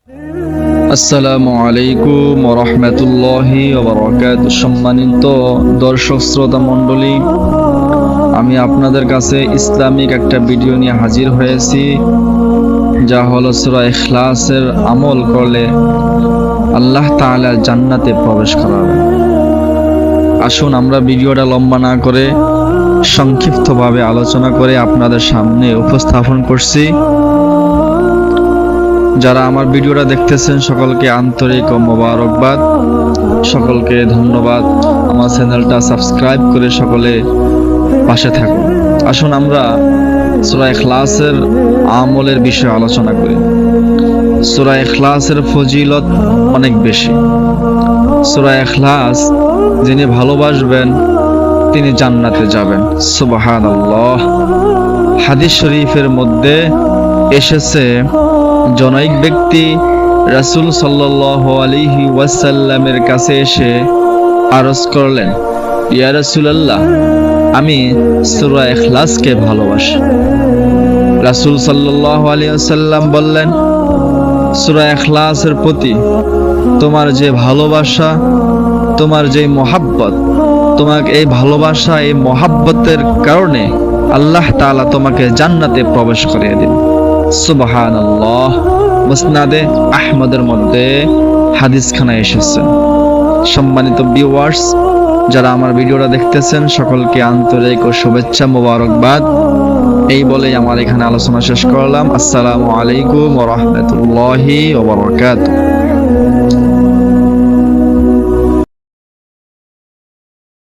আসসালামু আলাইকুম ওয়া রাহমাতুল্লাহি ওয়া বারাকাতুহু। সম্মানিত দর্শক শ্রোতা মণ্ডলী, আমি আপনাদের কাছে ইসলামিক একটা ভিডিও নিয়ে হাজির হয়েছি, যা হলো সূরা ইখলাসের আমল করলে আল্লাহ তাআলা জান্নাতে প্রবেশ করাবেন। আসুন আমরা ভিডিওটা লম্বা না করে সংক্ষিপ্তভাবে আলোচনা করে আপনাদের সামনে উপস্থাপন করছি। যারা আমার ভিডিওটা দেখতেছেন সকলকে আন্তরিক ও মোবারকবাদ, সকলকে ধন্যবাদ। আমার চ্যানেলটা সাবস্ক্রাইব করে সকলে পাশে থাকুন। আসুন আমরা সূরা ইখলাসের আমলের বিষয়ে আলোচনা করি। সূরা ইখলাসের ফজিলত অনেক বেশি। সূরা ইখলাস যিনি ভালোবাসবেন তিনি জান্নাতে যাবেন। সুবহানাল্লাহ। হাদিস শরীফের মধ্যে এসেছে, জনৈক ব্যক্তি রাসূল সাল্লাল্লাহু আলাইহি ওয়াসাল্লামের কাছে এসে আরজ করলেন, ইয়া রাসূলুল্লাহ, আমি সূরা ইখলাসকে ভালোবাসি। রাসূল সাল্লাল্লাহু আলাইহি ওয়াসাল্লাম বললেন, সূরা ইখলাসের প্রতি তোমার যে ভালোবাসা, তোমার যে মহাব্বত, তোমাকে এই ভালোবাসা, এই মহাব্বতের কারণে আল্লাহ তাআলা তোমাকে জান্নাতে প্রবেশ করিয়ে দিন। সুবহানাল্লাহ। মুসনাদে আহমদের মধ্যে হাদিসখানা এসেছে। সম্মানিত ভিউয়ার্স, যারা আমার ভিডিওটা দেখতেছেন সকলকে আন্তরিক ও শুভেচ্ছা মোবারকবাদ। এই বলেই আমার এখানে আলোচনা শেষ করলাম। আসসালামু আলাইকুম ওয়া রাহমাতুল্লাহি ওয়া বারাকাতুহু।